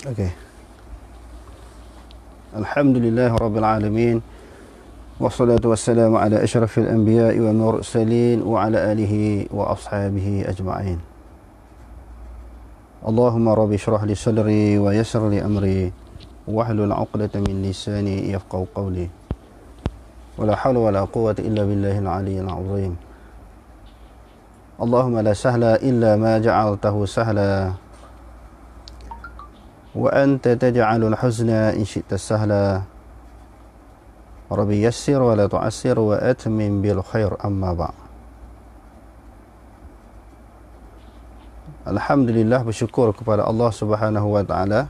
Okey. Alhamdulillah rabbil alamin. Wassalatu wassalamu ala asyrafil anbiya'i wal mursalin wa ala alihi wa ashabihi ajma'in. Allahumma rabbi shrah li sadri wa yassir li amri wahlul 'uqdatam min lisani yafqahu qawli. Wala hawla wala quwwata illa billahil 'aliyyil 'azim. Allahumma la sahla illa ma ja'altahu sahla wa anta taj'alul huzna in syi'ta sahla. Rabbi yassir wa la tu'assir wa atmim bil khair, amma ba'. Alhamdulillah, bersyukur kepada Allah Subhanahu wa taala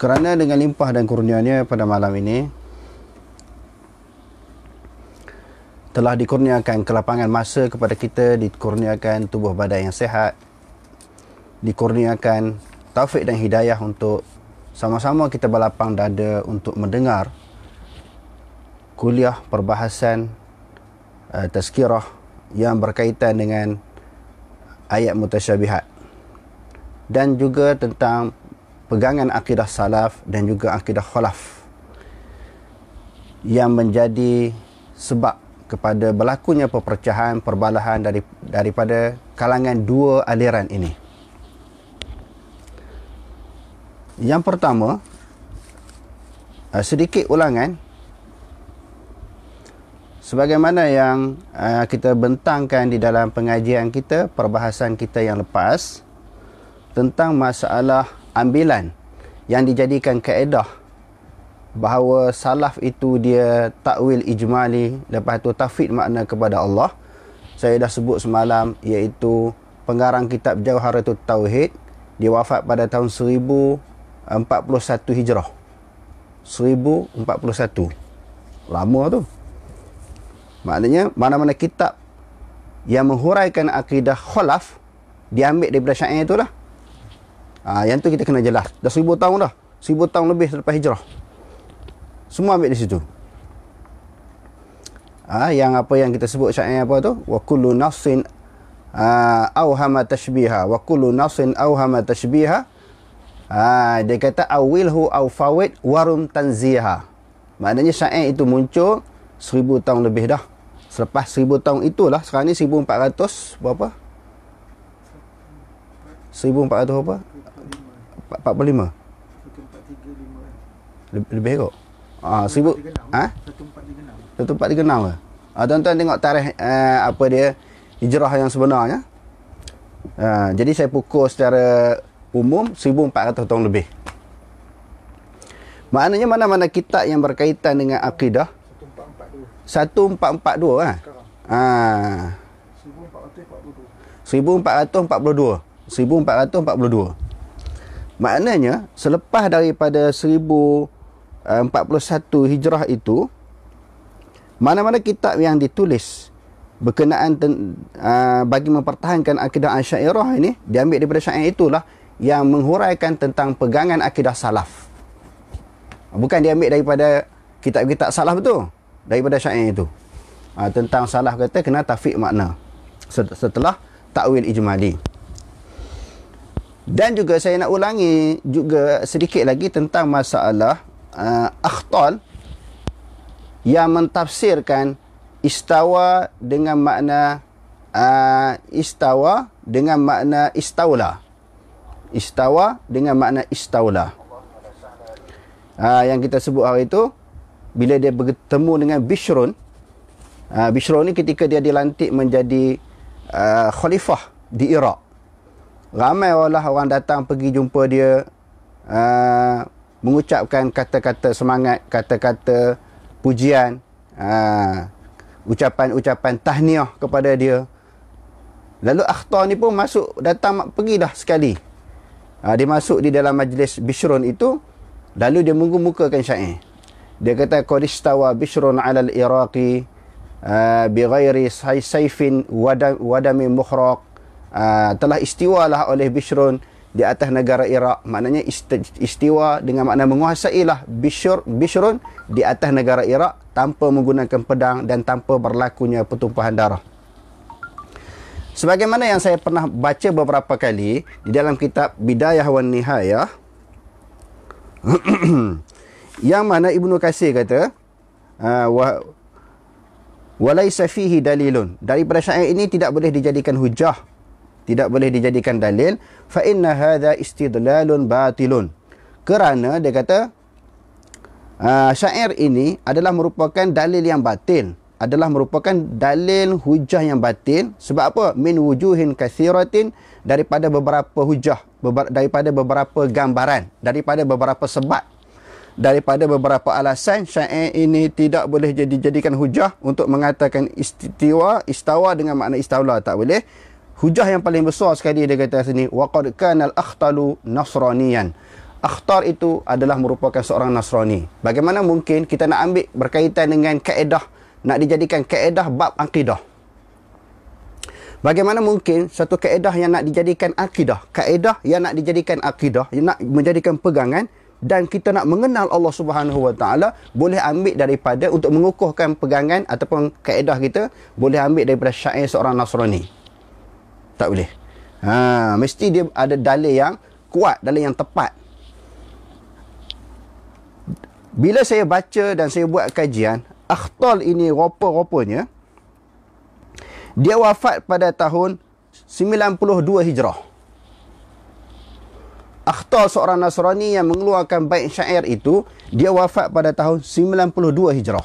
kerana dengan limpah dan kurnia-Nya pada malam ini telah dikurniakan kelapangan masa kepada kita, dikurniakan tubuh badan yang sihat, dikurniakan taufik dan hidayah untuk sama-sama kita berlapang dada untuk mendengar kuliah perbahasan tazkirah yang berkaitan dengan ayat mutasyabihat dan juga tentang pegangan akidah salaf dan juga akidah khalaf yang menjadi sebab kepada berlakunya perpecahan, perbalahan daripada kalangan dua aliran ini. Yang pertama, sedikit ulangan sebagaimana yang kita bentangkan di dalam pengajian kita, perbahasan kita yang lepas tentang masalah ambilan yang dijadikan kaedah bahawa salaf itu dia takwil ijmali, lepas tu tafwid makna kepada Allah. Saya dah sebut semalam, iaitu pengarang kitab Jawharatul Tauhid, dia wafat pada tahun 1041 Hijrah. 1041. Lama tu. Maknanya mana-mana kitab yang menghuraikan akidah khalaf diambil daripada Syair itulah. Yang tu kita kena jelas. Dah 1000 tahun dah. 1000 tahun lebih selepas hijrah. Semua ambil di situ. Yang apa yang kita sebut Syair apa tu? Wa kullu nafsin awhama tashbiha wa kullu nafsin awhama tashbiha. Dia kata awilhu aw fawid warum tanziha. Maknanya syair itu muncul 1000 tahun lebih dah. Selepas 1000 tahun itulah, sekarang ni 1400 berapa? 1400 apa? 45. Lebih kot. 1436 ke? Tuan-tuan tengok tarikh apa dia hijrah yang sebenarnya. Jadi saya pukul secara umum 1400 tahun lebih. Maknanya mana-mana kitab yang berkaitan dengan akidah 1442 kan? 1442. 1442. Maknanya selepas daripada 1041 Hijrah itu, mana-mana kitab yang ditulis berkenaan bagi mempertahankan akidah Asy'ariyah ini diambil daripada Syair itulah yang menghuraikan tentang pegangan akidah salaf. Bukan diambil daripada kitab-kitab salaf tu, daripada Syair itu. Tentang salaf kata kena tafwid makna setelah takwil ijmali. Dan juga saya nak ulangi juga sedikit lagi tentang masalah akhtal yang mentafsirkan istawa dengan makna istawa dengan makna istaula. Istawa dengan makna istaula. Yang kita sebut hari itu, bila dia bertemu dengan Bishrun. Bishrun ni ketika dia dilantik menjadi khalifah di Iraq. Ramai orang datang pergi jumpa dia, mengucapkan kata-kata semangat, kata-kata pujian, ucapan-ucapan tahniah kepada dia. Lalu Akhtar ni pun pergi dah sekali. Dia masuk di dalam majlis Bishrun itu, lalu dia mengemukakan syair. Dia kata qad istawa Bishrun 'ala al-Iraqi bi ghairi sayfin wa damin mukhraq. Telah istiwalah oleh Bishrun di atas negara Iraq. Maknanya istiwa dengan makna menguasailah Bishrun di atas negara Iraq tanpa menggunakan pedang dan tanpa berlakunya pertumpahan darah. Sebagaimana yang saya pernah baca beberapa kali di dalam kitab Bidayah wan Nihayah, yang mana Ibnu Katsir kata, walaisa fihi dalilun, daripada syair ini tidak boleh dijadikan hujah, tidak boleh dijadikan dalil, fa inna hadza istidlalun batilun, kerana dia kata syair ini adalah merupakan dalil yang batil, adalah merupakan dalil hujah yang batil. Sebab apa? Min wujuhin katsiratin, daripada beberapa hujah, daripada beberapa gambaran, daripada beberapa sebab, daripada beberapa alasan syair ini tidak boleh dijadikan hujah untuk mengatakan istawa dengan makna istaula, tak boleh. Hujah yang paling besar sekali dia kata sini, waqad kana al-akhtalu nasraniyan, akhtar itu adalah merupakan seorang Nasrani. Bagaimana mungkin kita nak ambil berkaitan dengan kaedah, nak dijadikan kaedah bab akidah? Bagaimana mungkin satu kaedah yang nak dijadikan akidah, kaedah yang nak dijadikan akidah, yang nak menjadikan pegangan, dan kita nak mengenal Allah Subhanahu Wa Taala, boleh ambil daripada, untuk mengukuhkan pegangan ataupun kaedah kita, boleh ambil daripada syair seorang Nasrani? Tak boleh. Mesti dia ada dalil yang kuat, dalil yang tepat. Bila saya baca dan saya buat kajian, Akhtal ini rupa-rupanya dia wafat pada tahun 92 Hijrah. Akhtal seorang Nasrani yang mengeluarkan bait syair itu, dia wafat pada tahun 92 Hijrah.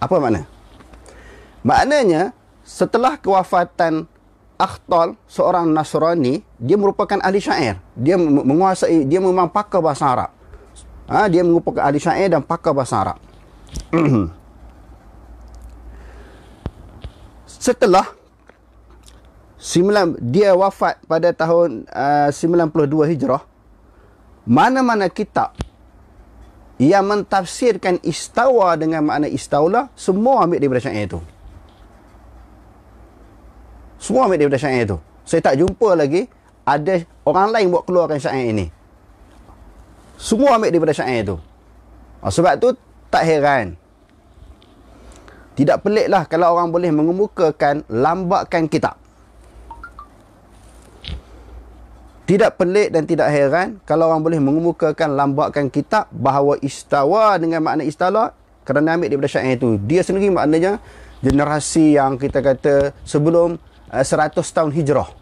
Apa makna? Maknanya, setelah kewafatan Akhtal seorang Nasrani, dia merupakan ahli syair. Dia menguasai, dia memang pakar bahasa Arab. Dia merupakan ahli syair dan pakar bahasa Arab. Setelah dia wafat pada tahun 92 Hijrah, mana-mana kitab yang mentafsirkan istawa dengan makna istaula, semua ambil daripada syair itu. Semua ambil daripada syair itu. Saya tak jumpa lagi ada orang lain buat keluarkan syair ini. Semua ambil daripada syair itu. Sebab tu tak heran, tidak peliklah kalau orang boleh mengemukakan lambakan kitab. Tidak pelik dan tidak heran kalau orang boleh mengemukakan lambakan kitab bahawa istawa dengan makna istalah, kerana ambil daripada syair itu. Dia sendiri maknanya generasi yang kita kata sebelum 100 tahun hijrah.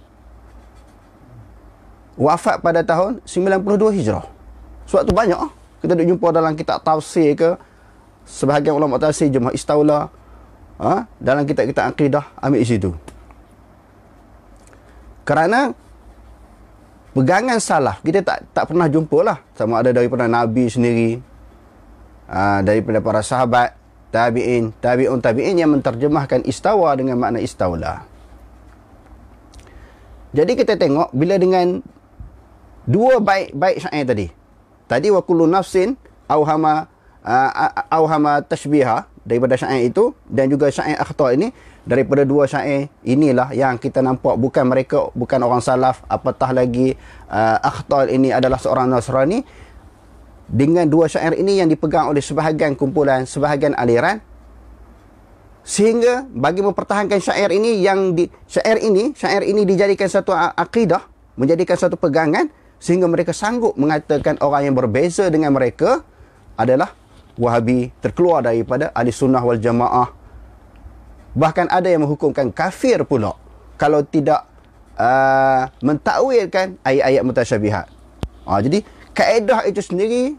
Wafat pada tahun 92 hijrah. Sebab tu banyak kita duk jumpa dalam kitab tafsir ke, sebahagian ulama tafsir Jemaah Istaula, dalam kitab-kitab akidah, ambil di situ. Kerana pegangan salaf kita tak pernah jumpa lah, sama ada daripada Nabi sendiri, daripada para sahabat, tabi'in, tabi'in yang menterjemahkan istawa dengan makna istaula. Jadi kita tengok bila dengan dua baik syair tadi wa kullu nafsin auhama tashbiha, daripada syair itu, dan juga syair Akhtar ini, daripada dua syair inilah yang kita nampak bukan orang salaf, apatah lagi Akhtar ini adalah seorang Nasrani. Dengan dua syair ini yang dipegang oleh sebahagian kumpulan, sebahagian aliran, sehingga bagi mempertahankan syair ini, syair ini dijadikan satu akidah, menjadikan satu pegangan, sehingga mereka sanggup mengatakan orang yang berbeza dengan mereka adalah Wahabi, terkeluar daripada ahli sunnah wal jamaah. Bahkan ada yang menghukumkan kafir pula kalau tidak mentakwilkan ayat-ayat mutasyabihat. Jadi kaedah itu sendiri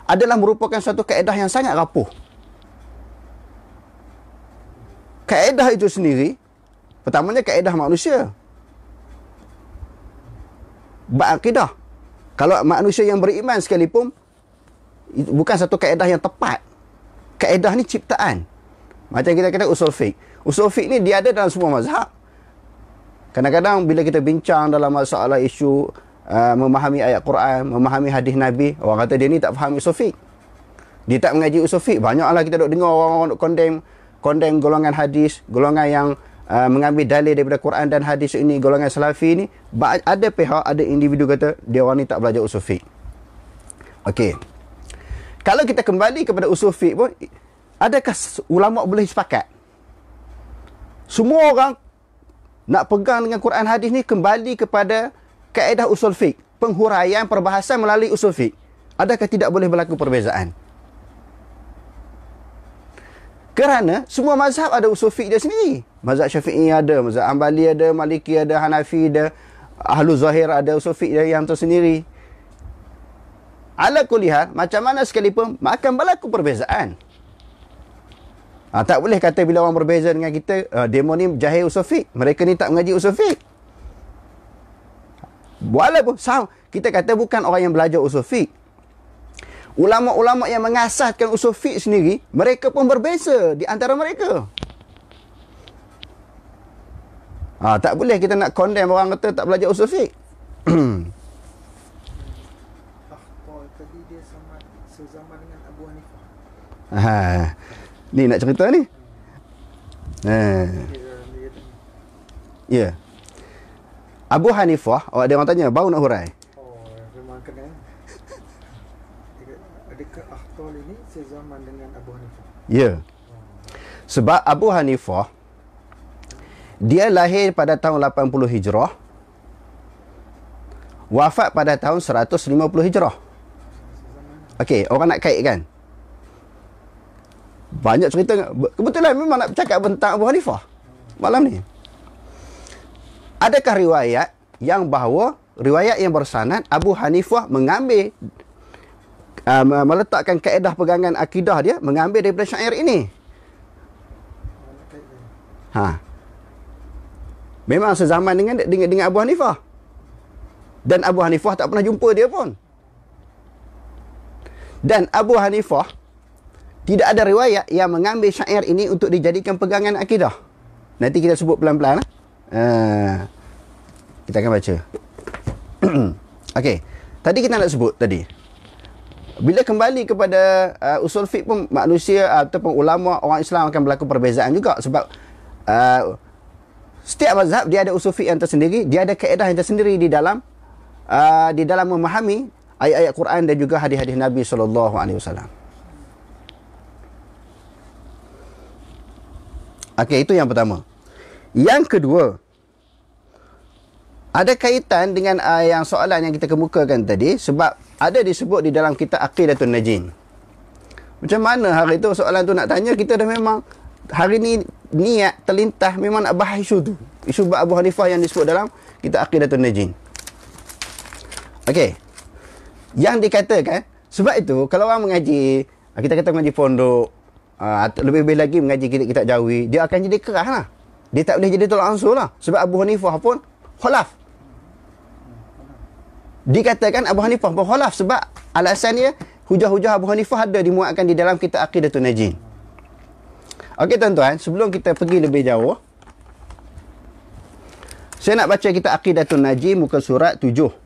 adalah merupakan satu kaedah yang sangat rapuh. Kaedah itu sendiri, pertamanya kaedah manusia, berakidah. Kalau manusia yang beriman sekalipun, bukan satu kaedah yang tepat. Kaedah ni ciptaan. Macam kita kata usul fiqh. Usul fiqh ni dia ada dalam semua mazhab. Kadang-kadang bila kita bincang dalam masalah isu memahami ayat Quran, memahami hadis Nabi, orang kata dia ni tak faham usul fiqh, dia tak mengaji usul fiqh. Banyaklah kita duk dengar orang-orang duk condemn golongan hadis, golongan yang mengambil dalil daripada Quran dan hadis ini, golongan salafi ni. Ada pihak, ada individu kata dia orang ni tak belajar usul fiqh. Okey. Kalau kita kembali kepada usul fiqh pun, adakah ulama boleh sepakat? Semua orang nak pegang dengan Quran hadis ni kembali kepada kaedah usul fiqh, penghuraian perbahasan melalui usul fiqh. Adakah tidak boleh berlaku perbezaan? Kerana semua mazhab ada usul fiqh dia sendiri. Mazhab Syafi'i ada, mazhab Hanbali ada, Maliki ada, Hanafi ada, Ahlu Zahir ada usul fiqh dia yang tersendiri. Ala kulli hal, macam mana sekalipun akan berlaku perbezaan. Tak boleh kata bila orang berbeza dengan kita, demo ni jahil usul fiqh, mereka ni tak mengaji usul fiqh. Walaupun kita kata bukan orang yang belajar usul fiqh, ulama-ulama yang mengasaskan usul fiqh sendiri, mereka pun berbeza di antara mereka. Tak boleh kita nak condemn orang kata tak belajar usul fiqh. Tadi dia sama sezaman dengan Abu Hanifah. Ni nak cerita ni. Ya. Abu Hanifah, ada orang tanya, baru nak hurai. Memang kena. Adakah Akhtal ini sezaman dengan Abu Hanifah? Ya. Sebab Abu Hanifah, dia lahir pada tahun 80 Hijrah, wafat pada tahun 150 Hijrah. Okey, orang nak kaitkan. Banyak cerita. Kebetulan memang nak bercakap tentang Abu Hanifah malam ni. Adakah riwayat yang bahawa riwayat yang bersanad Abu Hanifah mengambil meletakkan kaedah pegangan akidah dia mengambil daripada syair ini? Memang sezaman dengan Abu Hanifah. Dan Abu Hanifah tak pernah jumpa dia pun. Dan Abu Hanifah tidak ada riwayat yang mengambil syair ini untuk dijadikan pegangan akidah. Nanti kita sebut pelan-pelan. Kita akan baca. Okey. Tadi kita nak sebut tadi. Bila kembali kepada usul fiqh pun, manusia ataupun ulama orang Islam akan berlaku perbezaan juga. Sebab setiap mazhab dia ada usul fiqh yang tersendiri, dia ada kaedah yang tersendiri di dalam memahami ayat-ayat Quran dan juga hadis-hadis Nabi SAW. Okey, itu yang pertama. Yang kedua, ada kaitan dengan yang soalan yang kita kemukakan tadi, sebab ada disebut di dalam kitab Aqidatun Najin. Macam mana hari tu soalan tu nak tanya, kita dah memang hari ni niat terlintas memang nak bahas isu tu. Isu Abu Hanifah yang disebut dalam kitab Aqidatun Najin. Okey. Yang dikatakan, sebab itu kalau orang mengaji, kita kata mengaji pondok, lebih-lebih lagi mengaji kitab jawi, dia akan jadi keras lah. Dia tak boleh jadi tolak ansur lah. Sebab Abu Hanifah pun khulaf. Dikatakan Abu Hanifah pun khulaf sebab alasannya hujah-hujah Abu Hanifah ada dimuatkan di dalam kitab Aqidatun Najin. Okey tuan-tuan, sebelum kita pergi lebih jauh, saya nak baca kitab Aqidatun Najin muka surat 7.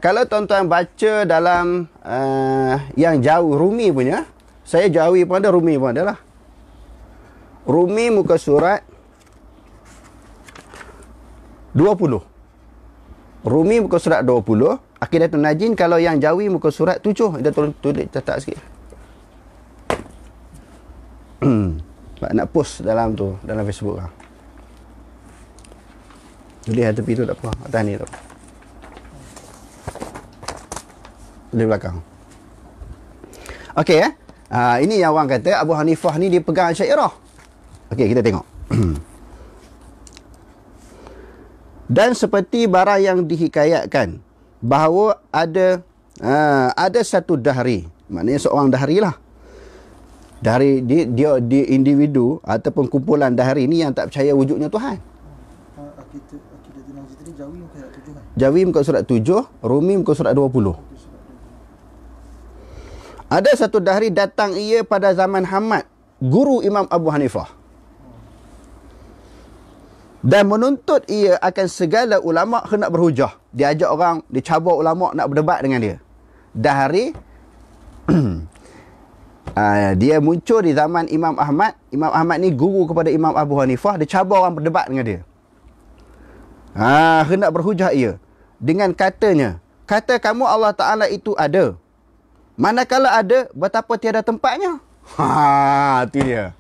Kalau tuan-tuan baca dalam yang jauh Rumi punya, saya Jawi pun ada, Rumi pun ada lah. Rumi muka surat 20. Rumi muka surat 20. Aqidatun Najin kalau yang Jawi muka surat 7. Dia tulis catat sikit. Nak post dalam tu, dalam Facebook lah. Tulis tepi tu tak apa. Atas ni tak apa. Di belakang. Okey ini yang orang kata Abu Hanifah ni dia pegang Asy'ariyah. Okey, kita tengok. Dan seperti barang yang dihikayatkan bahawa ada satu dahri, maknanya seorang dahri lah. Dahri dia individu ataupun kumpulan dahri ni yang tak percaya wujudnya Tuhan. Aqidatun Najin tadi Jawi muka surat 7 kan? Jawi muka surat 7, Rumi muka surat 20. Ada satu dahri datang ia pada zaman Hamad, guru Imam Abu Hanifah. Dan menuntut ia akan segala ulama' hendak berhujah. Dia ajak orang, dia cabar ulama' nak berdebat dengan dia. Dahri, dia muncul di zaman Imam Ahmad. Imam Ahmad ni guru kepada Imam Abu Hanifah. Dia cabar orang berdebat dengan dia. Hendak berhujah ia. Dengan katanya, kata kamu Allah Ta'ala itu ada. Manakala ada, betapa tiada tempatnya. Ha, tu dia.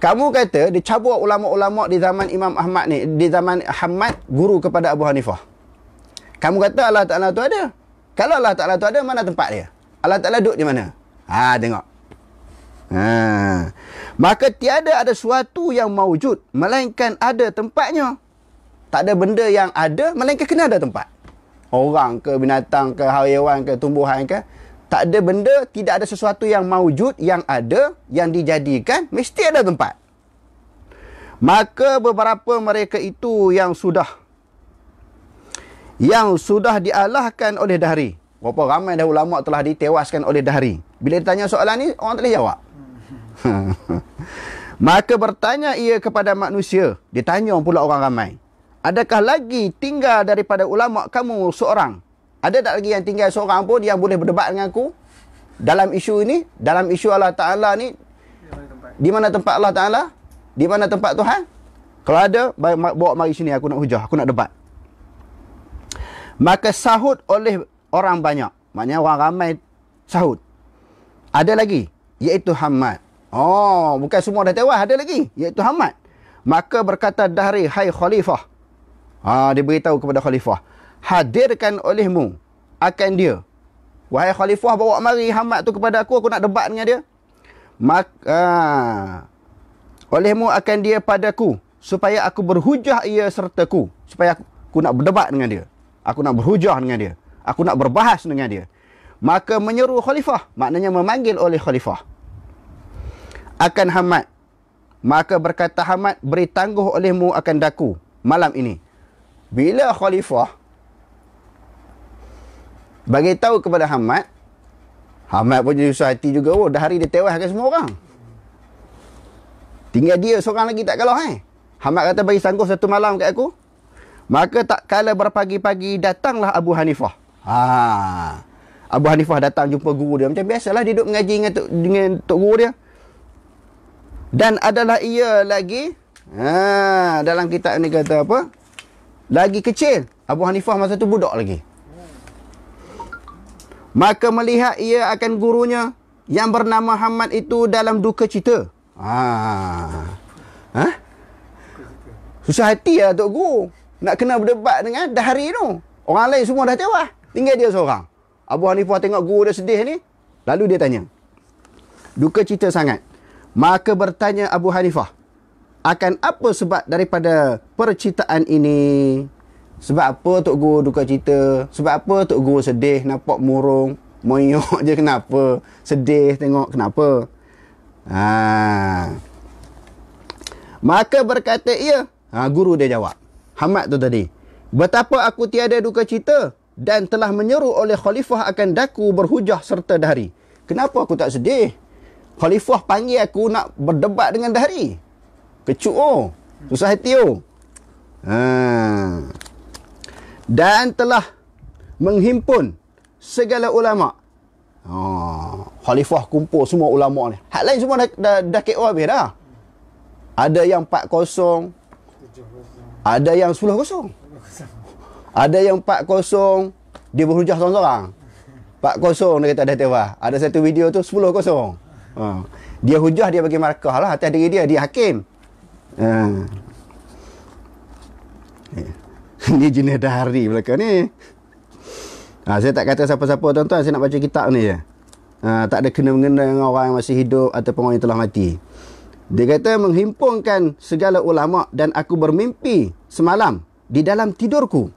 Kamu kata dia cabut ulama-ulama di zaman Imam Ahmad ni, di zaman Ahmad guru kepada Abu Hanifah. Kamu kata Allah Ta'ala tu ada. Kalau Allah Ta'ala tu ada, mana tempat dia? Allah Ta'ala duduk di mana? Ha, tengok. Ha. Maka tiada ada sesuatu yang mawujud, melainkan ada tempatnya. Tak ada benda yang ada, melainkan kena ada tempat. Orang ke, binatang ke, haiwan ke, tumbuhan ke. Tak ada benda, tidak ada sesuatu yang mawujud, yang ada, yang dijadikan, mesti ada tempat. Maka beberapa mereka itu yang sudah dialahkan oleh dahri. Berapa ramai dah ulama telah ditewaskan oleh dahri. Bila ditanya soalan ni, orang tak boleh jawab. Maka bertanya ia kepada manusia. Ditanya pula orang ramai. Adakah lagi tinggal daripada ulama kamu seorang? Ada tak lagi yang tinggal seorang pun yang boleh berdebat dengan aku? Dalam isu ini, dalam isu Allah Ta'ala ni, di mana tempat Allah Ta'ala? Di mana tempat Tuhan? Kalau ada, bawa mari sini, aku nak hujah, aku nak debat. Maka sahut oleh orang banyak. Maknanya orang ramai sahut. Ada lagi, iaitu Hamad. Oh, bukan semua dah tewas, ada lagi, iaitu Hamad. Maka berkata dahri, hai khalifah. Dia beritahu kepada khalifah, hadirkan olehmu akan dia. Wahai khalifah, bawa mari Hamad tu kepada aku nak debat dengan dia. Maka olehmu akan dia padaku, supaya aku berhujah ia sertaku. Supaya aku nak berdebat dengan dia. Aku nak berhujah dengan dia. Aku nak berbahas dengan dia. Maka menyeru khalifah, maknanya memanggil oleh khalifah akan Hamad. Maka berkata Hamad, beri tangguh olehmu akan daku malam ini. Bila khalifah bagi tahu kepada Hamad, Hamad pun jadi susah hati juga. Oh, dah hari dia tewaskan semua orang. Tinggal dia seorang lagi tak kalah. Hamad kata bagi tangguh satu malam kat aku. Maka tak kala berpagi-pagi datanglah Abu Hanifah. Abu Hanifah datang jumpa guru dia. Macam biasalah dia duduk mengaji dengan tok guru dia. Dan adalah ia lagi, dalam kitab ni kata apa? Lagi kecil. Abu Hanifah masa tu budak lagi. Maka melihat ia akan gurunya yang bernama Hamad itu dalam duka cita. Susah hati lah tok guru. Nak kena berdebat dengan dahri tu. Orang lain semua dah tewas. Tinggal dia seorang. Abu Hanifah tengok guru dia sedih ni. Lalu dia tanya. Duka cita sangat. Maka bertanya Abu Hanifah, akan apa sebab daripada percitaan ini? Sebab apa Tok Guru duka cita? Sebab apa Tok Guru sedih, nampak murung, moyok je kenapa? Sedih tengok kenapa? Maka berkata ia, guru dia jawab. Hamad tu tadi. Betapa aku tiada duka cita dan telah menyeru oleh khalifah akan daku berhujah serta dahri. Kenapa aku tak sedih? Khalifah panggil aku nak berdebat dengan dahri. Kecuk susah hati Dan telah menghimpun segala ulama. Khalifah kumpul semua ulama ni. Hak lain semua dah KO habis dah. Ada yang 4-0, ada yang 10-0. Ada yang 4-0, dia berhujah seorang-seorang. 4-0 dia kata dah tewas. Ada satu video tu 10-0. Dia hujah, dia bagi markah lah atas diri dia hakim. Ni jenis dahri belakang ni. Saya tak kata siapa-siapa tuan-tuan, saya nak baca kitab ni je. Tak ada kena-mengena dengan orang yang masih hidup ataupun orang yang telah mati. Dia kata menghimpunkan segala ulama dan aku bermimpi semalam di dalam tidurku.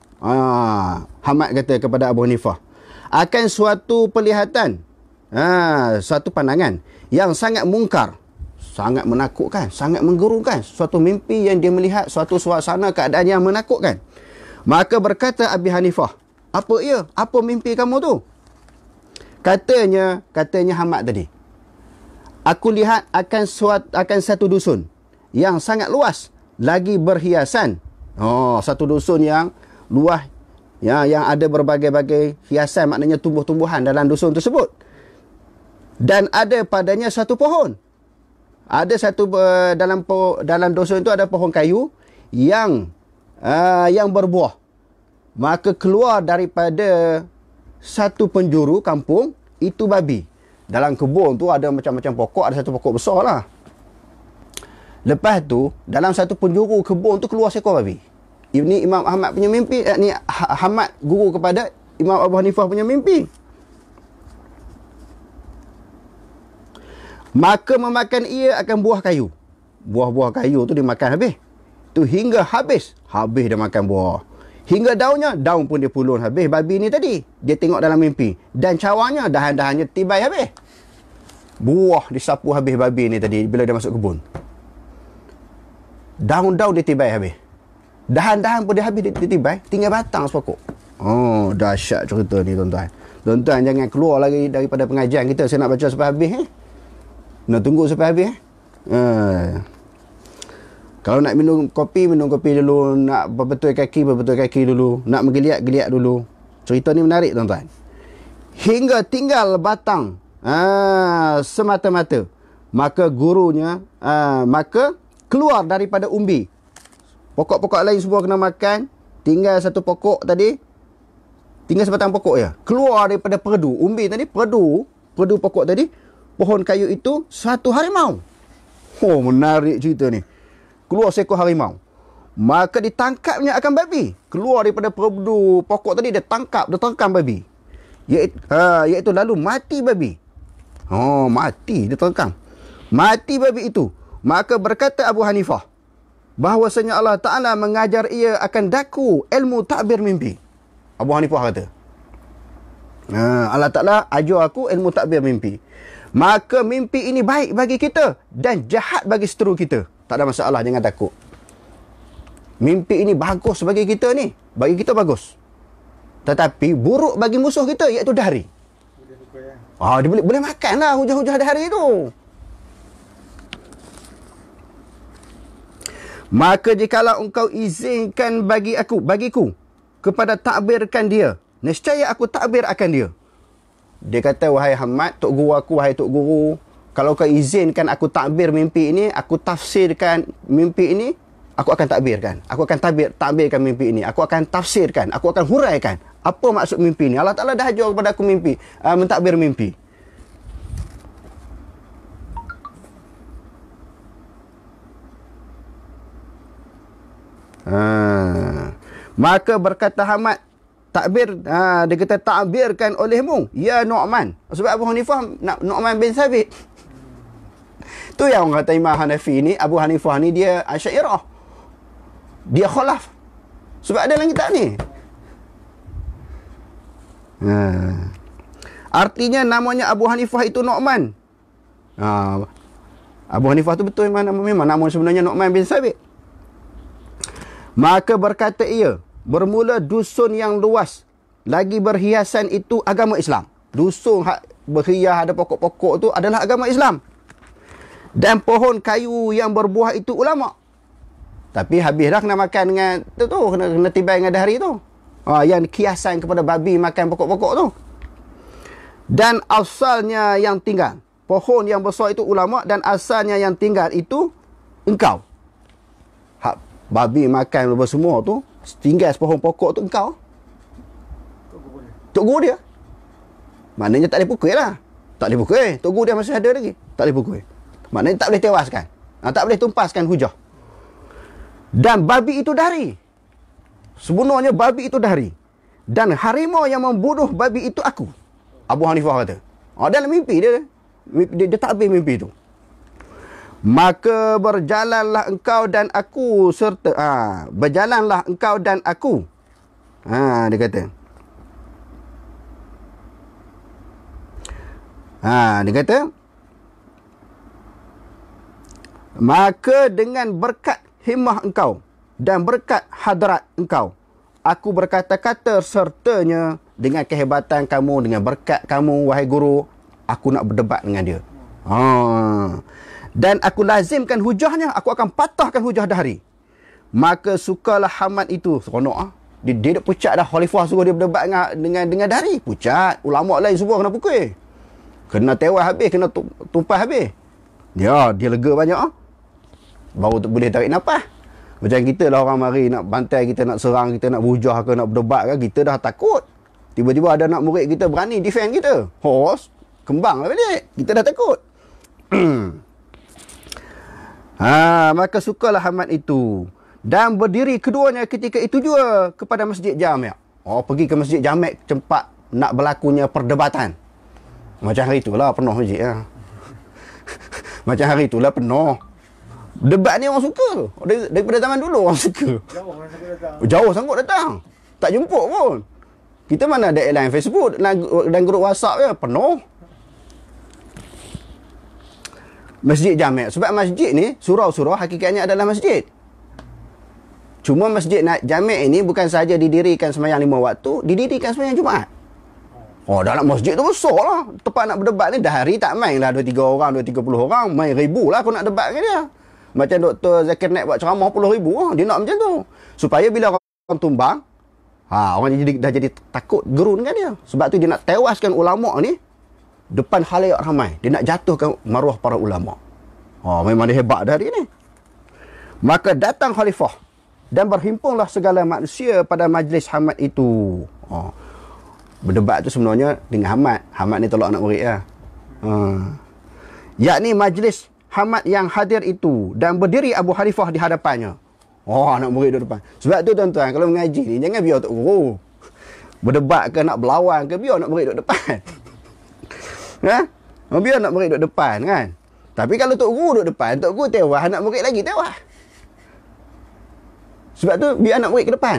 Hamad kata kepada Abu Hanifah, akan suatu pelihatan, suatu pandangan yang sangat mungkar, sangat menakutkan, sangat menggerunkan. Suatu mimpi yang dia melihat, suatu suasana keadaan yang menakutkan. Maka berkata Abi Hanifah, apa ia? Apa mimpi kamu tu? Katanya Hamad tadi, aku lihat akan satu dusun yang sangat luas, lagi berhiasan. Satu dusun yang luas, yang ada berbagai-bagai hiasan, maknanya tumbuh-tumbuhan dalam dusun tersebut. Dan ada padanya satu pohon. Ada satu dalam dusun itu ada pohon kayu yang berbuah. Maka keluar daripada satu penjuru kampung itu babi. Dalam kebun tu ada macam-macam pokok, ada satu pokok besar lah. Lepas tu, dalam satu penjuru kebun tu keluar seekor babi. Ini Imam Ahmad punya mimpi, ni Ahmad guru kepada Imam Abu Hanifah punya mimpi. Maka memakan ia akan buah kayu. Buah-buah kayu tu dimakan habis. Tu hingga habis. Habis dia makan buah. Hingga daunnya, daun pun dia pulun habis. Babi ni tadi, dia tengok dalam mimpi. Dan cawannya, dahan-dahannya tibai habis. Buah disapu habis babi ni tadi bila dia masuk kebun. Daun-daun dia tibai habis. Dahan-dahan pun dia habis, dia tibai. Tinggal batang sepokok. Oh, dahsyat cerita ni tuan-tuan. Tuan-tuan jangan keluar lagi daripada pengajian kita. Saya nak baca sampai habis. Nak tunggu sampai habis. Kalau nak minum kopi dulu. Nak berbetul kaki dulu. Nak menggeliat dulu. Cerita ni menarik tuan-tuan. Hingga tinggal batang semata-mata. Maka gurunya maka keluar daripada umbi. Pokok-pokok lain semua kena makan. Tinggal satu pokok tadi. Tinggal sebatang pokok je. Keluar daripada perdu. Umbi tadi perdu pokok tadi. Pohon kayu itu satu harimau. Oh, menarik cerita ni. Keluar seekor harimau. Maka ditangkapnya akan babi. Keluar daripada perdu pokok tadi, dia terkam babi. Iaitu lalu mati babi. Oh, mati, dia terkam. Mati babi itu. Maka berkata Abu Hanifah, bahawasanya Allah Ta'ala mengajar ia akan daku ilmu takbir mimpi. Abu Hanifah kata, Allah Ta'ala ajar aku ilmu takbir mimpi. Maka mimpi ini baik bagi kita dan jahat bagi seteru kita. Tak ada masalah, jangan takut. Mimpi ini bagus bagi kita ni. Bagi kita bagus. Tetapi buruk bagi musuh kita, iaitu dahari. Dia boleh makan lah hujah-hujah dahari tu. Maka jikalau engkau izinkan bagiku kepada takbirkan dia, nescaya aku takbir akan dia. Dia kata, wahai Ahmad, tok guru aku, wahai tok guru, kalau kau izinkan aku takbir mimpi ini, aku tafsirkan mimpi ini, aku akan takbirkan. Aku akan takbirkan mimpi ini. Aku akan tafsirkan, aku akan huraikan apa maksud mimpi ini. Allah Ta'ala dah ajar kepada aku mimpi, mentakbir mimpi. Maka berkata Ahmad, takbir, dia kata takbirkan olehmu, ya Nu'man. Sebab Abu Hanifah Nu'man bin Thabit. Tu yang orang kata Imam Hanafi ni, Abu Hanifah ni dia Asy'ariyah. Dia khalaf. Sebab ada dalam kitab ni. Artinya namanya Abu Hanifah itu Nu'man. Abu Hanifah tu betul memang nama sebenarnya Nu'man bin Thabit. Maka berkata ia, bermula dusun yang luas lagi berhiasan itu agama Islam. Dusun berhias ada pokok-pokok tu adalah agama Islam. Dan pohon kayu yang berbuah itu ulama. Tapi habis dah kena makan dengan tu kena tibai dengan dahari tu. Yang kiasan kepada babi makan pokok-pokok tu. Dan asalnya yang tinggal, pohon yang besar itu ulama, dan asalnya yang tinggal itu engkau. Babi makan apa semua tu, tinggal sepohon pokok tu engkau. Tok guru dia. Maknanya tak boleh pukul lah. Tak boleh pukul. Tok guru dia masih ada lagi. Tak boleh pukul. Maknanya tak boleh tewaskan. Tak boleh tumpaskan hujah. Dan babi itu dahari. Sebenarnya babi itu dahari. Dan harimau yang membunuh babi itu aku. Abu Hanifah kata. Dalam mimpi dia. Dia takbir mimpi itu. Maka berjalanlah engkau dan aku serta berjalanlah engkau dan aku. Dia kata. Dia kata, maka dengan berkat himmah engkau dan berkat hadrat engkau, aku berkata-kata sertanya dengan kehebatan kamu, dengan berkat kamu wahai guru, aku nak berdebat dengan dia. Dan aku lazimkan hujahnya, aku akan patahkan hujah dahari. Maka sukalah Ahmad itu. Seronok Dia dah pucat dah. Khalifah suruh dia berdebat dengan dahari. Pucat. Ulama' lain semua kena pukul. Kena tewas habis, kena tumpah habis. Dia lega banyak. Baru boleh tarik nafas. Macam kita lah orang mari nak bantai kita, nak serang kita, nak berhujah ke, nak berdebat ke, kita dah takut. Tiba-tiba ada anak murid kita berani defend kita. Kembang lah balik. Kita dah takut. Maka sukalah Hamad itu. Dan berdiri keduanya ketika itu juga kepada Masjid Jami'. Pergi ke Masjid Jami' tempat nak berlakunya perdebatan. Macam hari itulah penuh masjid lah. Macam hari itulah penuh. Debat ni orang suka. Daripada zaman dulu orang suka. Jauh sangat datang. Tak jemput pun. Kita mana ada line Facebook dan grup WhatsApp je. Penuh. Masjid Jami'. Sebab masjid ni, surau-surau hakikatnya adalah masjid. Cuma Masjid Jami' ini bukan sahaja didirikan sembahyang 5 waktu, didirikan sembahyang Jumaat. Dalam masjid tu besar lah. Tempat nak berdebat ni dah hari tak main lah 2-3 orang, 2-30 orang. Main ribu lah aku nak debat dengan dia. Macam Dr. Zakir Naik buat ceramah puluh ribu lah. Dia nak macam tu. Supaya bila orang tumbang, orang dah jadi takut gerun kan dia. Sebab tu dia nak tewaskan ulama' ni depan khalayak ramai. Dia nak jatuhkan maruah para ulama'. Memang dia hebat dah hari ni. Maka datang khalifah dan berhimpunlah segala manusia pada majlis Hamad itu. Berdebat tu sebenarnya dengan Hamad. Hamad ni tolak anak murid lah. Yakni majlis Hamad yang hadir itu. Dan berdiri Abu Hanifah di hadapannya. Anak murid duduk depan. Sebab tu tuan-tuan, kalau mengaji ni, jangan biar Tok Guru berdebat ke nak berlawan ke, biar anak murid duduk depan. Biar anak murid duduk depan kan. Tapi kalau Tok Guru duduk depan, Tok Guru tewas, anak murid lagi tewas. Sebab tu biar anak murid ke depan.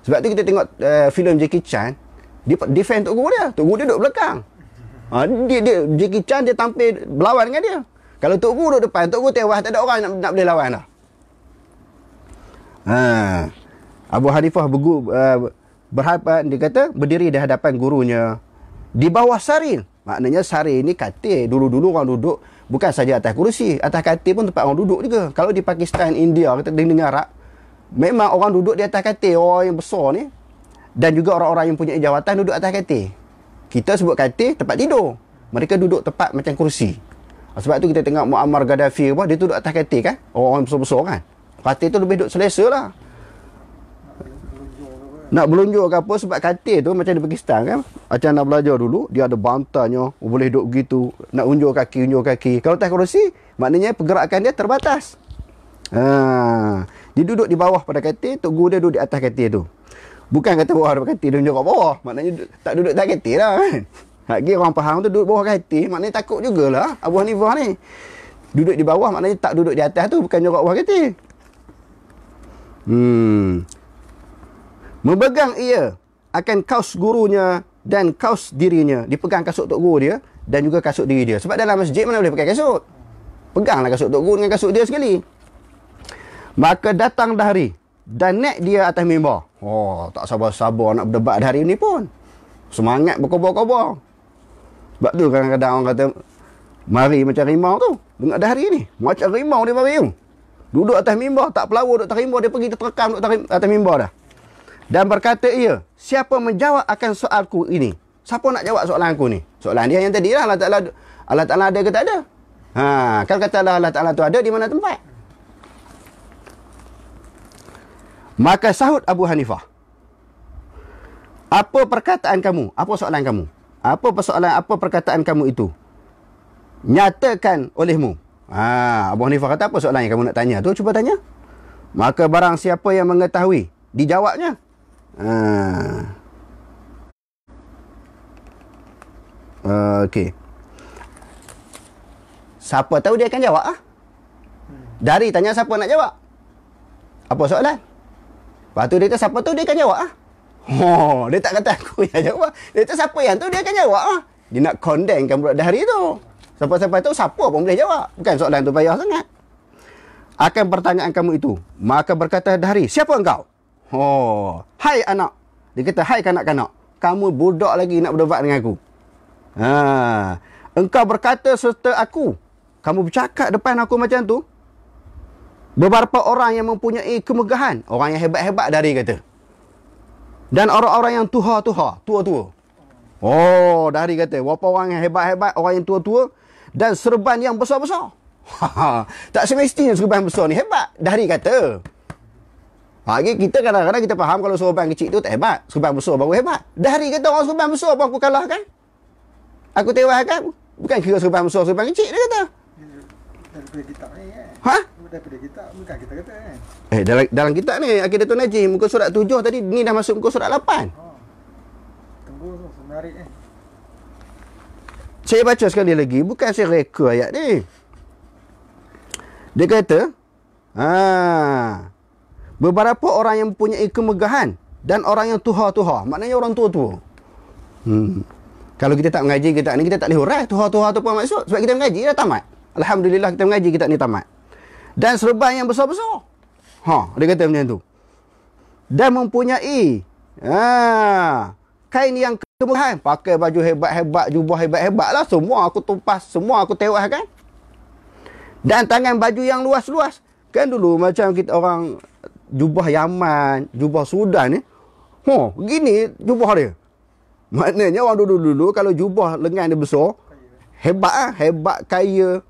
Sebab tu kita tengok filem Jackie Chan, dia defend Tok Guru dia. Tok Guru dia duduk belakang. Jackie Chan dia tampil berlawan dengan dia. Kalau Tok Guru duduk depan, Tok Guru tewas, tak ada orang nak boleh lawan dah. Abu Hanifah berhadapan, dia kata berdiri di hadapan gurunya di bawah sarin. Maknanya sarin ni katil. Dulu-dulu orang duduk bukan saja atas kerusi, atas katil pun tempat orang duduk juga. Kalau di Pakistan, India, kita dengar Arab, memang orang duduk di atas katil, orang yang besar ni. Dan juga orang-orang yang punya jawatan duduk atas katil. Kita sebut katil tempat tidur. Mereka duduk tempat macam kerusi. Sebab tu kita tengok Muammar Gaddafi apa, dia duduk atas katil kan. Orang besar-besar kan. Katil tu lebih duduk selesa lah. Nak belunjuk ke apa, sebab katil tu macam di Pakistan kan. Macam nak belajar dulu, dia ada bantalnya. Boleh duduk begitu. Nak unjuk kaki. Kalau tak kerusi, maknanya pergerakan dia terbatas. Dia duduk di bawah pada katil, Tok Guru dia duduk di atas katil tu. Bukan kata bawah pada katil, dia unjuk kat bawah. Maknanya tak duduk atas katil lah kan. Lagi orang faham tu duduk bawah katil, maknanya takut jugalah Abu Hanifah ni. Duduk di bawah maknanya tak duduk di atas tu, bukan unjuk kat bawah katil. Memegang ia akan kaus gurunya dan kaus dirinya. Dipegang kasut Tok Guru dia dan juga kasut diri dia. Sebab dalam masjid mana boleh pakai kasut. Peganglah kasut Tok Guru dengan kasut dia sekali. Maka datang hari dan naik dia atas mimbar. Tak sabar-sabar nak berdebat hari ni pun. Semangat berkobar-kobar. Sebab tu kadang-kadang orang kata mari macam rimau tu. Dengar hari ni. Macam rimau dia mari tu. Duduk atas mimbar, tak pelawar duduk atas mimbar, dia pergi terkam duduk atas mimbar dah. Dan berkata ia, siapa menjawab akan soalku ini? Siapa nak jawab soalan aku ni? Soalan dia yang tadi lah, Allah Ta'ala ada ke tak ada? Kalau katalah Allah Ta'ala tu ada, di mana tempat? Maka sahut Abu Hanifah, apa perkataan kamu? Apa soalan kamu? Apa persoalan, apa perkataan kamu itu? Nyatakan olehmu. Abu Hanifah kata, apa soalan yang kamu nak tanya tu? Cuba tanya. Maka barang siapa yang mengetahui, dijawabnya. Okey. Siapa tahu dia akan jawab Dari tanya siapa nak jawab. Apa soalan? Lepas tu dia kata siapa tu dia akan jawab dia tak kata aku yang jawab. Dia kata siapa yang tu dia akan jawab Dia nak condemnkan budak dahari tu. Siapa-siapa tu siapa pun boleh jawab. Bukan soalan tu payah sangat. Akan pertanyaan kamu itu. Maka berkata dahari, siapa engkau? Hai anak. Dia kata, hai kanak-kanak, kamu budak lagi nak berdebat dengan aku. Engkau berkata serta aku. Kamu bercakap depan aku macam tu. Beberapa orang yang mempunyai kemegahan. Orang yang hebat-hebat dari kata. Dan orang-orang yang tua-tua. Dari kata. Beberapa orang yang hebat-hebat. Orang yang tua-tua. Dan serban yang besar-besar. Tak semestinya serban besar ni hebat. Dari kata. Kita kadang-kadang kita faham kalau serban kecil tu tak hebat. Serban besar baru hebat. Dari kata orang serban besar pun aku kalahkan. Aku tewaskan. Bukan kira serban besar, serban kecil, dia kata. Daripada kitab ni kan. Ha? Daripada kitab, bukan kita kata kan. Dalam kitab ni, Aqidatul Najih, muka surat 7 tadi, ni dah masuk muka surat 8. Tunggu tu, menarik kan. Saya baca sekali lagi, bukan saya reka ayat ni. Dia kata, beberapa orang yang mempunyai kemegahan dan orang yang tuha-tuha, maknanya orang tua-tua. Kalau kita tak mengaji kitab ni, kita tak boleh hurai tuha-tuha tu apa maksud. Sebab kita mengaji dah tamat. Alhamdulillah kita mengaji kitab ni tamat. Dan serban yang besar-besar. Dia kata macam tu. Dan mempunyai kain yang kemegahan, pakai baju hebat-hebat, jubah hebat-hebat lah, semua aku tumpas, semua aku tewaskan. Dan tangan baju yang luas-luas. Kan dulu macam kita orang jubah Yaman, jubah Sudan ni, begini jubah dia. Maknanya orang dulu-dulu kalau jubah lengan dia besar, hebat lah, hebat, kaya,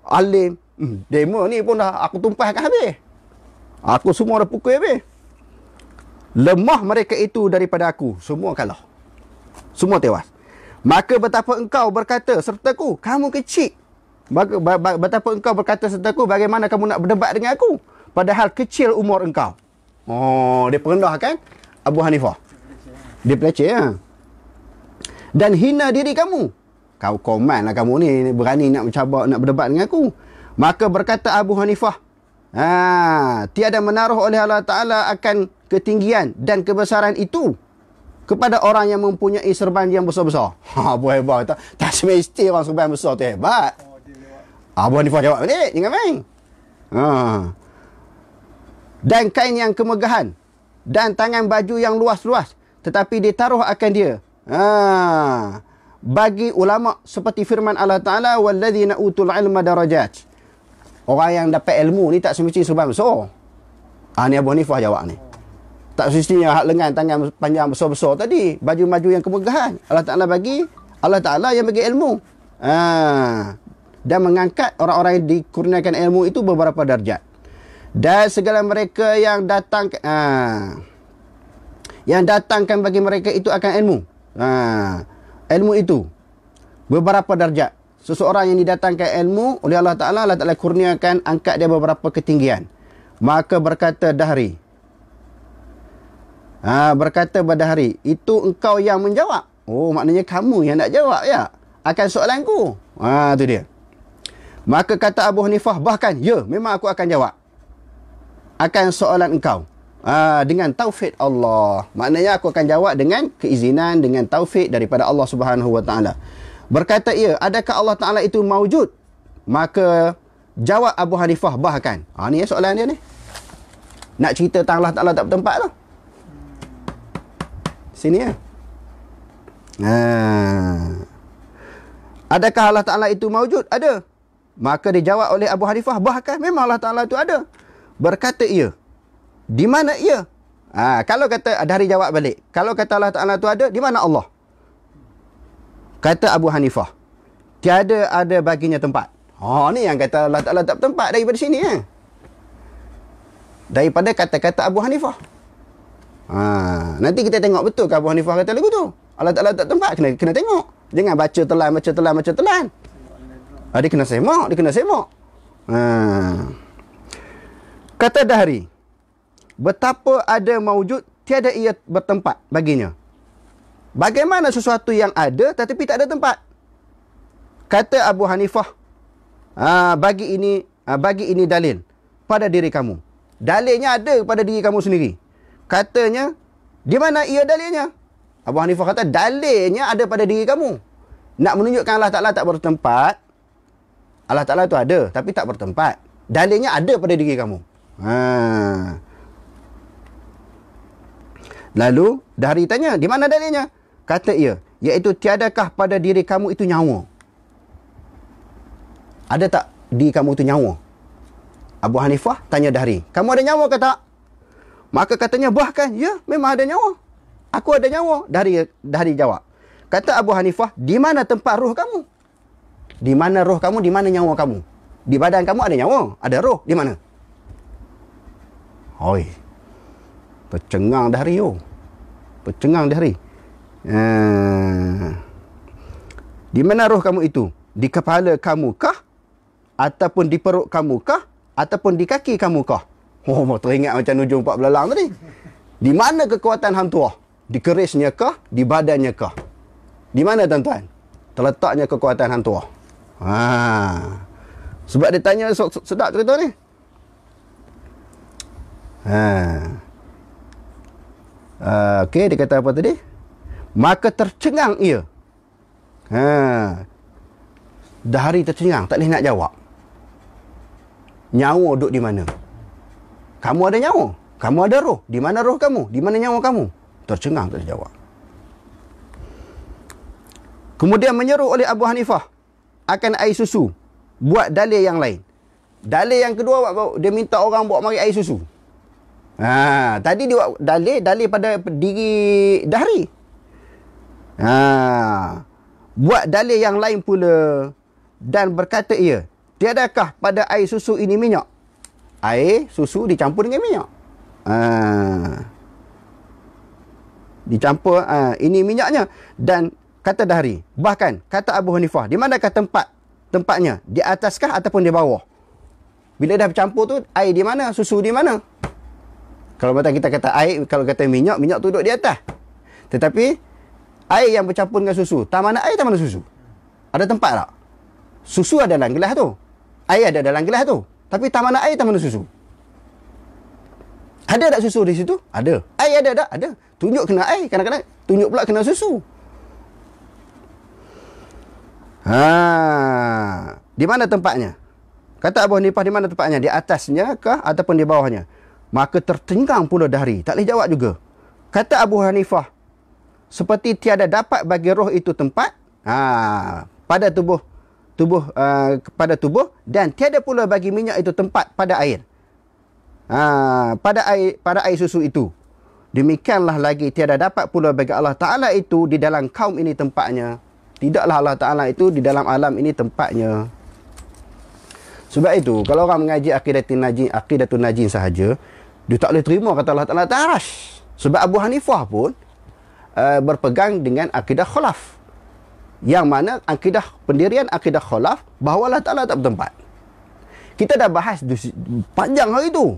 alim. Demo ni pun dah aku tumpahkan habis. Aku semua dah pukul habis. Lemah mereka itu daripada aku, semua kalah. Semua tewas. Maka betapa engkau berkata sertaku, kamu kecil. Betapa engkau berkata sertaku, bagaimana kamu nak berdebat dengan aku? Padahal kecil umur engkau. Dia perendahkan Abu Hanifah. Dia peleceh ya. Dan hina diri kamu. Kau koman lah kamu ni, berani nak mencabar, nak berdebat dengan aku. Maka berkata Abu Hanifah, tiada menaruh oleh Allah Ta'ala akan ketinggian dan kebesaran itu kepada orang yang mempunyai serban yang besar-besar. Abu hebat. Tak semesti orang serban besar tu hebat. Abu Hanifah jawab balik, jangan main. Dan kain yang kemegahan dan tangan baju yang luas-luas, tetapi ditaruh akan dia. Bagi ulama seperti firman Allah Ta'ala, walladzina utul ilma darajat. Orang yang dapat ilmu ni tak semesti serban besar. Ni Abu Hanifah jawab ni. Tak semestinya hak lengan tangan panjang besar-besar tadi, baju-baju yang kemegahan. Allah Ta'ala bagi, Allah Ta'ala yang bagi ilmu. Dan mengangkat orang-orang yang dikurniakan ilmu itu beberapa darjat. Dan segala mereka yang datangkan bagi mereka itu akan ilmu. Ilmu itu beberapa darjat. Seseorang yang didatangkan ilmu oleh Allah Ta'ala, Allah Ta'ala kurniakan, angkat dia beberapa ketinggian. Maka berkata Dahri, berkata Badahri, itu engkau yang menjawab. Maknanya kamu yang nak jawab ya akan soalanku. Tu dia. Maka kata Abu Hanifah, bahkan ya, memang aku akan jawab akan soalan engkau dengan taufik Allah. Maknanya aku akan jawab dengan keizinan, dengan taufik daripada Allah Subhanahu Wa Ta'ala. Berkata ia, adakah Allah Ta'ala itu mawjud? Maka jawab Abu Hanifah, bahkan. Ni ya soalan dia ni. Nak cerita tentang Allah Ta'ala tak bertempat tu. Sini ya. Adakah Allah Ta'ala itu mawjud? Ada. Maka dijawab oleh Abu Hanifah, bahkan memang Allah Ta'ala itu ada. Berkata ia, di mana ia? Kalau kata, Dahri jawab balik, kalau kata Allah Ta'ala itu ada, di mana Allah? Kata Abu Hanifah, tiada ada baginya tempat. Ni yang kata Allah Ta'ala tak bertempat daripada sini ya. Daripada kata-kata Abu Hanifah. Nanti kita tengok betul ke Abu Hanifah kata lagu tu. Allah Ta'ala tak tempat, kena tengok. Jangan baca telan. Dia kena semak. Kata Dahri, betapa ada mawujud, tiada ia bertempat baginya. Bagaimana sesuatu yang ada tetapi tak ada tempat? Kata Abu Hanifah, bagi ini dalil pada diri kamu. Dalilnya ada pada diri kamu sendiri. Katanya, di mana ia dalilnya? Abu Hanifah kata, dalilnya ada pada diri kamu. Nak menunjukkan Allah Ta'ala tak bertempat. Allah Ta'ala itu ada, tapi tak bertempat. Dalilnya ada pada diri kamu. Lalu, Dahri tanya, di mana dalilnya? Kata ia, iaitu tiadakah pada diri kamu itu nyawa? Ada tak diri kamu itu nyawa? Abu Hanifah tanya Dahri, kamu ada nyawa ke tak? Maka katanya, bahkan, ya, memang ada nyawa. Aku ada nyawa. Dahri jawab. Kata Abu Hanifah, di mana tempat roh kamu? Di mana roh kamu, di mana nyawa kamu? Di badan kamu ada nyawa, ada roh, di mana? Hoi. Tercengang Dahri. Di mana roh kamu itu? Di kepala kamu kah? Ataupun di perut kamu kah? Ataupun di kaki kamu kah? Oh, teringat macam ujung Pak Belalang tadi. Di mana kekuatan hang tuah? Di kerisnya kah? Di badannya kah? Di mana tuan-tuan? Terletaknya kekuatan hang tuah. Sebab dia tanya sedap cerita ni. Okey, dia kata apa tadi? Maka tercengang ia. Dahari tercengang, tak boleh nak jawab. Nyawa duduk di mana? Kamu ada nyawa? Kamu ada roh? Di mana roh kamu? Di mana nyawa kamu? Tercengang, tak boleh jawab. Kemudian menyeru oleh Abu Hanifah akan air susu. Buat dalil yang lain. Dalil yang kedua, dia minta orang buat mari air susu. Tadi dia buat dalil pada diri dahari. Buat dalil yang lain pula. Dan berkata ia, tiadakah pada air susu ini minyak? Air susu dicampur dengan minyak. Dicampur, ini minyaknya. Dan kata dahari, bahkan kata Abu Hanifah, di manakah tempatnya? Di ataskah ataupun di bawah? Bila dah bercampur tu, air di mana? Susu di mana? Kalau macam kita kata air, kalau kata minyak, minyak tu duduk di atas. Tetapi air yang bercampur dengan susu, tak mana air, tak mana susu? Ada tempat tak? Susu ada dalam gelas tu. Air ada dalam gelas tu. Tapi tak mana air, tak mana susu? Ada tak susu di situ? Ada. Air ada tak? Ada. Tunjuk kena air, kadang-kadang tunjuk pula kena susu. Di mana tempatnya? Kata Abu Hanifah, di mana tempatnya? Di atasnya kah ataupun di bawahnya? Maka tercengang pula dahari. Tak boleh jawab juga. Kata Abu Hanifah, seperti tiada dapat bagi roh itu tempat pada tubuh dan tiada pula bagi minyak itu tempat pada air. Pada air susu itu. Demikianlah lagi tiada dapat pula bagi Allah Ta'ala itu di dalam kaum ini tempatnya. Tidaklah Allah Ta'ala itu di dalam alam ini tempatnya. Sebab itu, kalau orang mengaji Aqidatun Najin sahaja, dia tak boleh terima kata Allah Ta'ala ta'arash. Sebab Abu Hanifah pun berpegang dengan akidah khulaf. Yang mana pendirian akidah khulaf bahawa Allah Ta'ala tak bertempat. Kita dah bahas panjang hari tu.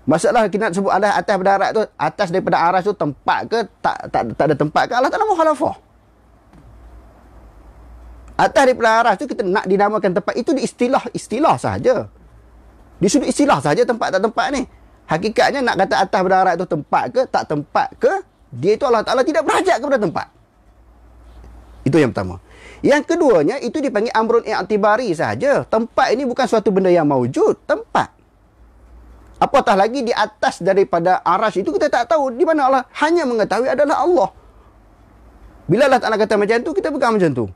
Masalah kita nak sebut atas berdarat tu, atas daripada aras tu tempat ke tak ada tempat ke, Allah Ta'ala mukhalafah. Atas daripada aras tu kita nak dinamakan tempat itu di istilah sahaja. Di sudut istilah sahaja tempat tak tempat ni. Hakikatnya nak kata atas berdarat tu tempat ke tak tempat ke, dia itu Allah Ta'ala tidak berhajat kepada tempat. Itu yang pertama. Yang keduanya, itu dipanggil amrun i'tibari sahaja. Tempat ini bukan suatu benda yang maujud. Tempat. Apatah lagi di atas daripada arash itu kita tak tahu di mana Allah. Hanya mengetahui adalah Allah. Bila Allah Ta'ala kata macam tu, kita pegang macam tu.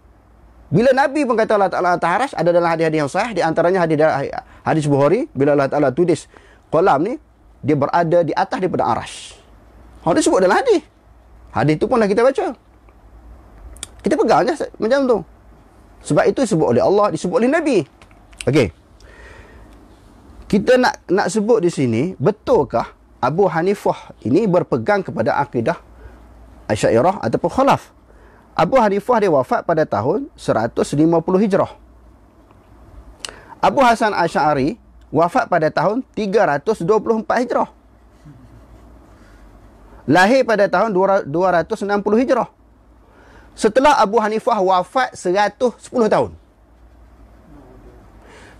Bila Nabi pun kata Allah Ta'ala atas arash, ada dalam hadis-hadis yang sahih. Di antaranya hadis Bukhari. Bila Allah Ta'ala tulis kolam ni, dia berada di atas daripada arash. Dia sebut dalam hadis. Hadis tu pun dah kita baca. Kita pegang je macam tu. Sebab itu disebut oleh Allah, disebut oleh Nabi. Okey. Kita nak sebut di sini, betulkah Abu Hanifah ini berpegang kepada akidah Asy'ariyah ataupun khulaf? Abu Hanifah dia wafat pada tahun 150 Hijrah. Abu Hasan Asy'ari wafat pada tahun 324 Hijrah. Lahir pada tahun 260 Hijrah. Setelah Abu Hanifah wafat 110 tahun.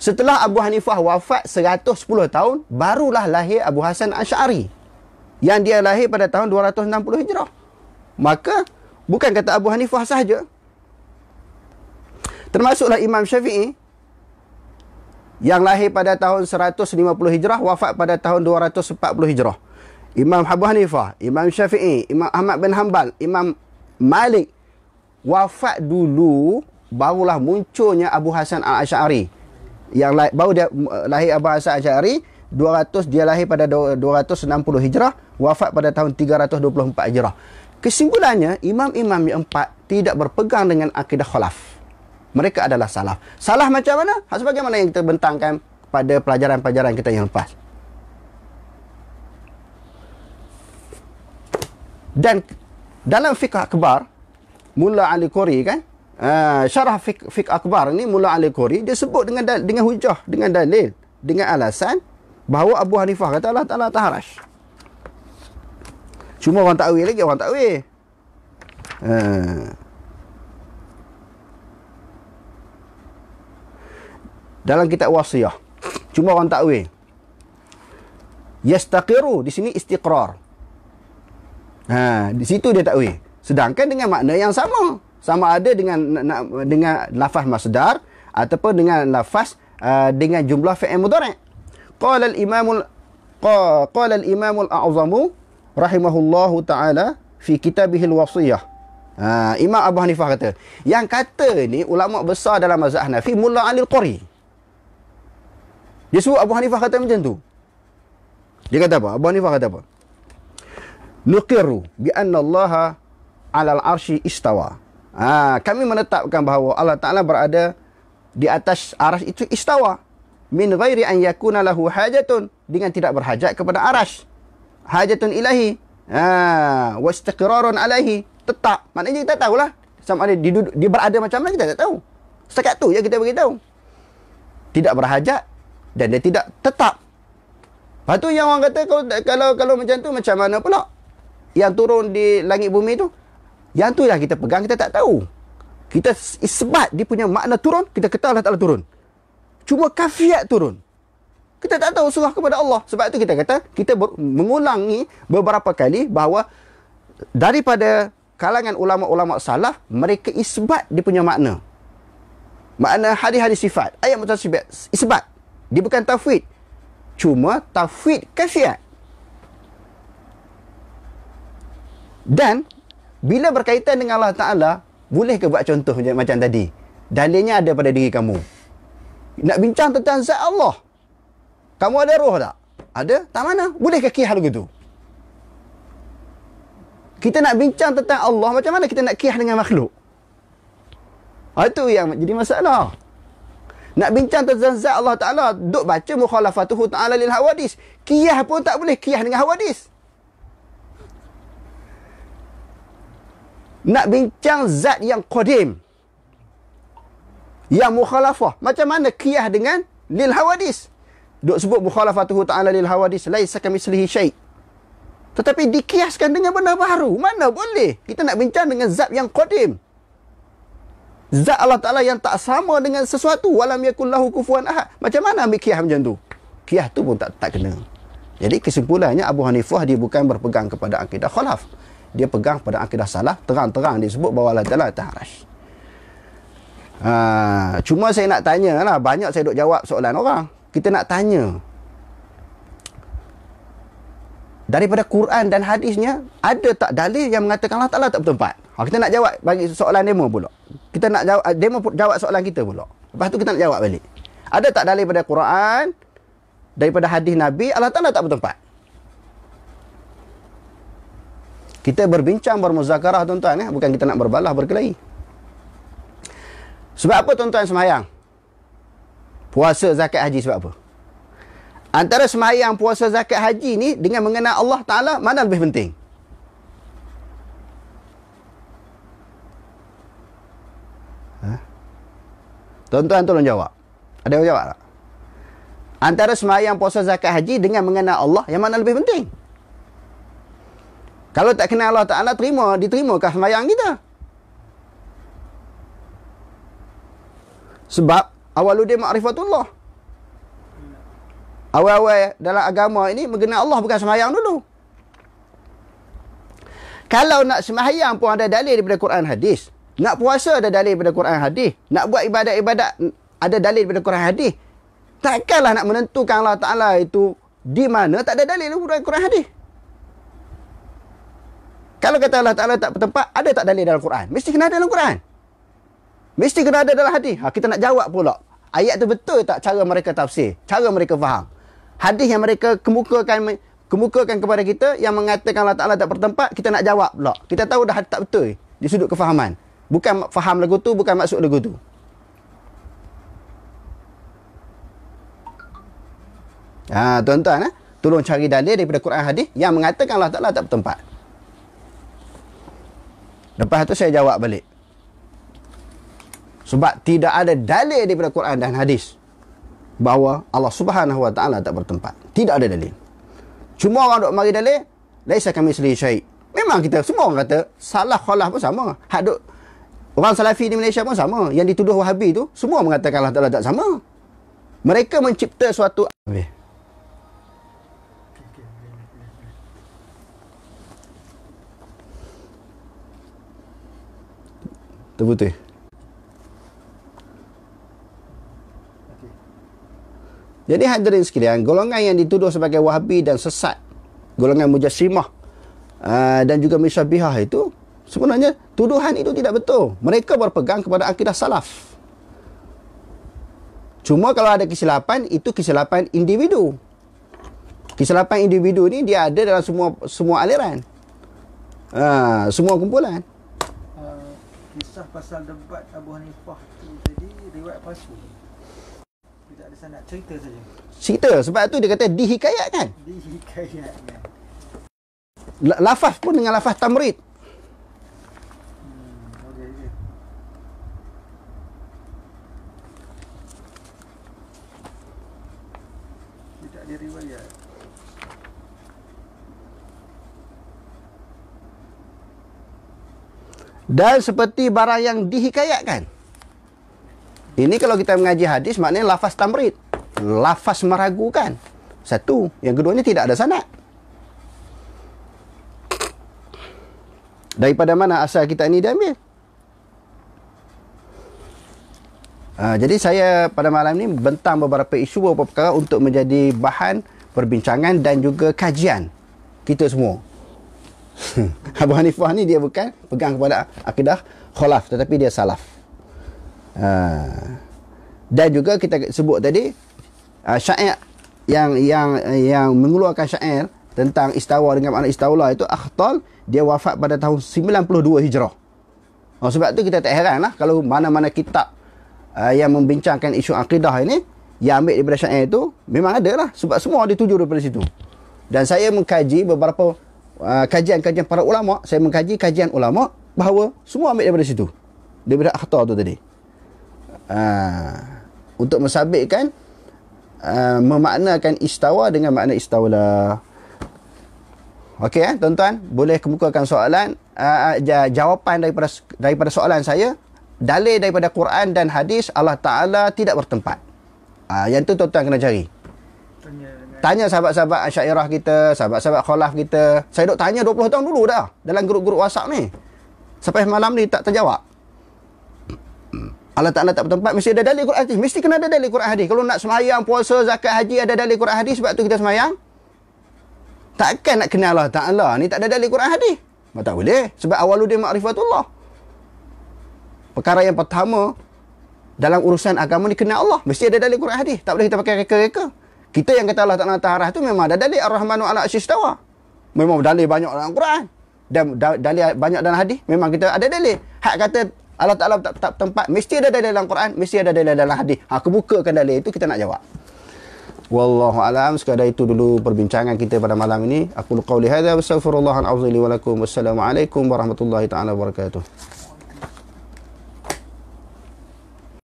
Setelah Abu Hanifah wafat 110 tahun, barulah lahir Abu Hasan Asy'ari. Yang dia lahir pada tahun 260 Hijrah. Maka, bukan kata Abu Hanifah sahaja. Termasuklah Imam Syafi'i, yang lahir pada tahun 150 Hijrah, wafat pada tahun 240 Hijrah. Imam Abu Hanifah, Imam Syafi'i, Imam Ahmad bin Hanbal, Imam Malik, wafat dulu, barulah munculnya Abu Hasan Al-Asy'ari. Yang baru dia lahir Abu Hasan Al-Asy'ari, dia lahir pada 260 Hijrah, wafat pada tahun 324 Hijrah. Kesimpulannya, imam-imam yang empat tidak berpegang dengan akidah khulaf. Mereka adalah salaf. Salah macam mana? Sebagaimana yang kita bentangkan pada pelajaran-pelajaran kita yang lepas. Dan dalam fiqh akbar, Mullah Ali Qori kan, syarah fiqh akbar ni Mullah Al-Qori, dia sebut dengan hujah, dengan dalil, dengan alasan bahawa Abu Hanifah kata Allah Ta'ala atas arasy. Cuma orang takwil lagi, orang takwil. Dalam kitab wasiyah, cuma orang takwil. Yastaqiru, di sini istiqrar. Di situ dia takwil. Sedangkan dengan makna yang sama. Sama ada dengan lafaz masdar ataupun dengan lafaz dengan jumlah fi'il mudhari'. Qala al-Imam al-A'zamu rahimahullahu ta'ala fi kitabih al-wasiyah. Imam Abu Hanifah kata, yang kata ni ulama besar dalam mazhab Hanafi, Mullah Al-Qori. Dia suruh Abu Hanifah kata macam tu. Dia kata apa? Abu Hanifah kata apa? Nuqirru bi anna Allah 'ala al-'arsy istawa. Kami menetapkan bahawa Allah Ta'ala berada di atas arasy itu istawa. Min ghairi an yakuna lahu hajatun, dengan tidak berhajat kepada arasy. Hajatun ilahi. Wa istiqrarun alaihi. Tetap. Maknanya kita tahulah. Sama ada dia berada macam mana kita tak tahu. Setakat tu je kita beritahu. Tidak berhajat dan dia tidak tetap. Lepas tu yang orang kata kalau macam tu macam mana pula? Yang turun di langit bumi tu, yang tu yang kita pegang, kita tak tahu. Kita isbat dia punya makna turun, kita kata Allah Ta'ala turun. Cuma kafiat turun, kita tak tahu surah kepada Allah. Sebab tu kita kata, kita mengulangi beberapa kali bahawa daripada kalangan ulama-ulama salaf, mereka isbat dia punya makna. Makna hadis-hadis sifat, ayat mutasabih, isbat. Dia bukan tafwid. Cuma tafwid kafiat. Dan bila berkaitan dengan Allah Ta'ala, boleh ke buat contoh macam tadi? Dalilnya ada pada diri kamu. Nak bincang tentang zat Allah, kamu ada roh tak? Ada? Tak mana? Boleh ke qiyas begitu? Kita nak bincang tentang Allah, macam mana kita nak qiyas dengan makhluk? Itu yang jadi masalah. Nak bincang tentang zat Allah Ta'ala, duk baca mukhalafatuhu ta'ala lil hawadis. Qiyas pun tak boleh qiyas dengan hawadis. Nak bincang zat yang qadim, yang mukhalafah, macam mana qiyas dengan lil hawadis? Duk sebut mukhalafatuhu ta'ala lil hawadis, laisa kamitslihi syai'. Tetapi dikiaskan dengan benda baru. Mana boleh? Kita nak bincang dengan zat yang qadim. Zat Allah Ta'ala yang tak sama dengan sesuatu. Walam yakul lahu kufuwan ahad. Macam mana ambil qiyas macam tu? Qiyas tu pun tak kena. Jadi kesimpulannya, Abu Hanifah dia bukan berpegang kepada akidah khalaf. Dia pegang pada akidah salaf. Terang-terang disebut bahawa Allah Ta'ala atas arasy. Cuma saya nak tanya lah. Banyak saya duk jawab soalan orang. Kita nak tanya, daripada Quran dan hadisnya, ada tak dalil yang mengatakan Allah Ta'ala tak bertempat? Kita nak jawab bagi soalan demo pula. Kita nak jawab, demo jawab soalan kita pula. Lepas tu kita nak jawab balik. Ada tak dalil daripada Quran, daripada hadis Nabi, Allah Ta'ala tak bertempat? Kita berbincang, bermuzakarah tuan-tuan. Bukan kita nak berbalah, berkelahi. Sebab apa tuan-tuan sembahyang? Puasa, zakat, haji, sebab apa? Antara sembahyang, puasa, zakat, haji ni dengan mengenal Allah Ta'ala, mana lebih penting? Tuan-tuan tolong jawab. Ada yang jawab tak? Antara sembahyang, puasa, zakat, haji dengan mengenal Allah, yang mana lebih penting? Kalau tak kenal Allah Ta'ala, diterimakah sembahyang kita? Sebab awaludin ma'rifatullah. Awal-awal dalam agama ini mengenal Allah, bukan sembahyang dulu. Kalau nak sembahyang pun ada dalil daripada Quran hadis. Nak puasa ada dalil daripada Quran hadis. Nak buat ibadat-ibadat ada dalil daripada Quran hadis. Takkanlah nak menentukan Allah Ta'ala itu di mana tak ada dalil daripada Quran hadis. Kalau kata Allah Ta'ala tak bertempat, ada tak dalil dalam Quran? Mesti kena ada dalam Quran. Mesti kena ada dalam hadis. Kita nak jawab pula. Ayat tu betul tak cara mereka tafsir? Cara mereka faham? Hadis yang mereka kemukakan kepada kita yang mengatakan Allah Ta'ala tak bertempat, kita nak jawab pula. Kita tahu dah tak betul di sudut kefahaman. Bukan faham lagu tu, bukan maksud lagu tu. Tuan-tuan, tolong cari dalil daripada Quran hadis yang mengatakan Allah Ta'ala tak bertempat. Lepas tu saya jawab balik. Sebab tidak ada dalil daripada Quran dan hadis bahawa Allah Subhanahu Wa Taala tak bertempat. Tidak ada dalil. Cuma orang duk mari dalil, laisa kamitslihi syai'. Memang kita semua orang kata salah khalaf pun sama. Hak duk orang Salafi di Malaysia pun sama. Yang dituduh Wahabi tu semua mengatakan Allah Taala tak sama. Mereka mencipta suatu terputus. Jadi hadirin sekalian, golongan yang dituduh sebagai Wahabi dan sesat, golongan Mujassimah dan juga Musyabihah itu, sebenarnya tuduhan itu tidak betul. Mereka berpegang kepada akidah salaf. Cuma kalau ada kesilapan, itu kesilapan individu. Kesilapan individu ni dia ada dalam semua aliran. Semua kumpulan. Kisah pasal debat Abu Hanifah tu tadi riwayat palsu. Tidak ada sanad, cerita saja. Cerita, sebab tu dia kata dihikayatkan. Dihikayatkan. Lafaz pun dengan lafaz tamrid. Okey. Tidak diriwayat. Dan seperti barang yang dihikayatkan. Ini kalau kita mengaji hadis, maknanya lafaz tamrid. Lafaz meragukan. Satu. Yang keduanya tidak ada sanad. Daripada mana asal kita ini diambil? Jadi saya pada malam ni bentang beberapa isu, beberapa perkara untuk menjadi bahan perbincangan dan juga kajian kita semua. Abu Hanifah ni dia bukan pegang kepada akidah khalaf, tetapi dia salaf. Dan juga kita sebut tadi syair yang mengeluarkan syair tentang istawa dengan makna istaula itu Akhtal, dia wafat pada tahun 92 Hijrah. Sebab tu kita tak heran lah kalau mana-mana kitab yang membincangkan isu akidah ini yang ambil daripada syair itu memang ada lah, sebab semua dituju daripada situ. Dan saya mengkaji beberapa kajian-kajian para ulama, saya mengkaji kajian ulama bahawa semua ambil daripada situ, daripada Akhtar tu tadi, untuk mensabitkan memaknakan istawa dengan makna istawla. Okey, tuan-tuan, boleh kemukakan soalan, jawapan daripada soalan saya. Dalil daripada Quran dan hadis Allah Ta'ala tidak bertempat. Yang tu tuan-tuan kena cari. Tanya sahabat-sahabat Asy'ariyah kita, sahabat-sahabat Khalaf kita. Saya duk tanya 20 tahun dulu dah dalam grup-grup WhatsApp ni. Sampai malam ni tak terjawab. Allah Ta'ala tak bertempat, mesti ada dalil Quran hadis. Mesti kena ada dalil Quran hadis. Kalau nak sembahyang, puasa, zakat, haji, ada dalil Quran hadis, sebab tu kita sembahyang. Takkan nak kenal Allah Ta'ala ni tak ada dalil Quran hadis? Tak boleh. Sebab awaluddin ma'rifatullah. Perkara yang pertama dalam urusan agama ni kenal Allah, mesti ada dalil Quran hadis. Tak boleh kita pakai reka-reka. Kita yang kata Allah Ta'ala taharah tu memang ada dalil Ar-Rahmanu 'ala 'arsy istawa. Memang dalil banyak dalam Quran. Dan dalil banyak dalam hadis, memang kita ada dalil. Hak kata Allah Ta'ala tak tempat, mesti ada dalil dalam Quran, mesti ada dalil dalam hadis. Kebukakan dalil itu kita nak jawab. Wallahu a'lam. Sekadar itu dulu perbincangan kita pada malam ini. Aku qauli hadza wa astaghfirullahal azim li wa lakum. Wassalamualaikum warahmatullahi taala wabarakatuh.